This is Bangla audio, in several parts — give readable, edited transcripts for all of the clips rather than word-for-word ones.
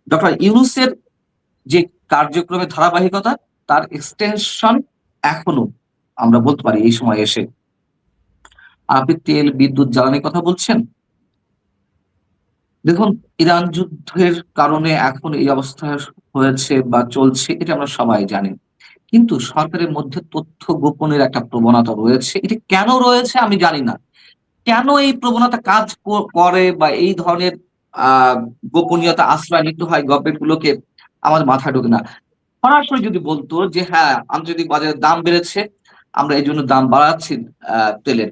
ডক্টর ইউনূসের যে কার্যক্রমের ধারাবাহিকতা, তার এক্সটেনশন এখনো আমরা বলতে পারি এই সময় এসে। আপনি তেল, বিদ্যুৎ, জ্বালানির কথা বলছেন। দেখুন, ইরান যুদ্ধের কারণে এখন এই অবস্থা হয়েছে বা চলছে, এটা আমরা সবাই জানি। কিন্তু সরকারের মধ্যে তথ্য গোপনের একটা প্রবণতা রয়েছে। এটা কেন রয়েছে আমি জানি না। কেন এই প্রবণতা কাজ করে বা এই ধরনের আ গোপনীয়তা আশ্রয় নিতে হয় গভর্নমেন্ট গুলোকে, আমাদের মাথায় ঢোকে না। সরাসরি যদি বলতো যে হ্যাঁ, আন্তর্জাতিক বাজারে দাম বেড়েছে, আমরা এজন্য দাম বাড়াচ্ছি আ তেলের।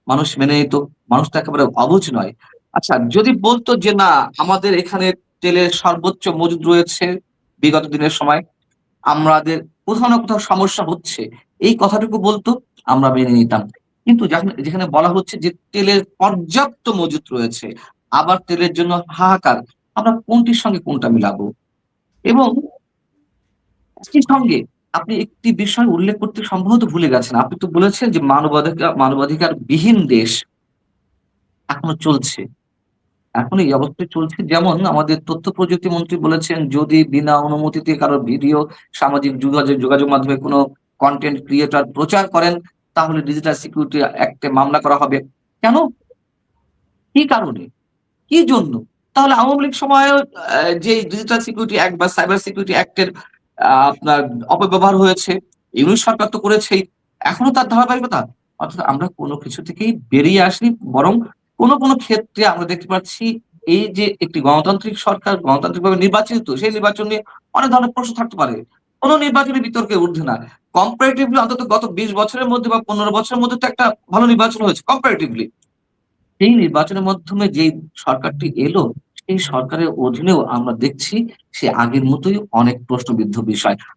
মানুষ মেনে নিত। মানুষ তো একেবারে অবুঝ নয়। আচ্ছা, যদি বলতো যে না, আমাদের এখানে তেলের সর্বোচ্চ মজুদ রয়েছে বিগত দিনের সময়, আমাদের কোথাও না কোথাও সমস্যা হচ্ছে, এই কথাটুকু বলতো, আমরা মেনে নিতাম। কিন্তু যেখানে বলা হচ্ছে যে তেলের পর্যাপ্ত মজুত রয়েছে, আবার তেলের জন্য হাহাকার, আমরা কোনটির সঙ্গে কোনটা মিলাবো? এবং একই সঙ্গে আপনি একটি বিষয় উল্লেখ করতে সম্ভবত ভুলে গেছেন। আপনি তো বলেছেন যে মানবাধিকার বিহীন দেশ এখনো চলছে। এখন এই অবস্থায় চলছে, যেমন আমাদের তথ্য প্রযুক্তি মন্ত্রী বলেছেন, যদি বিনা অনুমতিতে কারো ভিডিও সামাজিক যোগাযোগ মাধ্যমে কোনো কনটেন্ট ক্রিয়েটর প্রচার করেন, তাহলে ডিজিটাল সিকিউরিটি অ্যাক্টে মামলা করা হবে। কেন? কি কারণে? কি জন্য? তাহলে আওয়ামী লীগ সময়েও যে ডিজিটাল সিকিউরিটি অ্যাক্ট বা সাইবার সিকিউরিটি অ্যাক্ট এর আপনার অপব্যবহার হয়েছে। ইউনূস সরকার তো করেছেই। এখনো তার ধারাবাহিকতা। অর্থাৎ আমরা কোন কিছু থেকেই বেরিয়ে আসিনি। বরং কোন ক্ষেত্রে আমরা দেখতে পাচ্ছি, এই যে একটি গণতান্ত্রিক সরকার গণতান্ত্রিকভাবে নির্বাচিত, সেই নির্বাচন নিয়ে অনেক ধরনের প্রশ্ন থাকতে পারে। কোন নির্বাচনী বিতর্কের ঊর্ধ্বে না। কম্পারেটিভলি অন্তত গত ২০ বছরের মধ্যে বা ১৫ বছরের মধ্যে তো একটা ভালো নির্বাচন হয়েছে কম্পারেটিভলি। সেই নির্বাচনের মাধ্যমে যেই সরকারটি এলো, সেই সরকারের অধীনেও আমরা দেখছি সে আগের মতোই অনেক প্রশ্নবিদ্ধ বিষয়।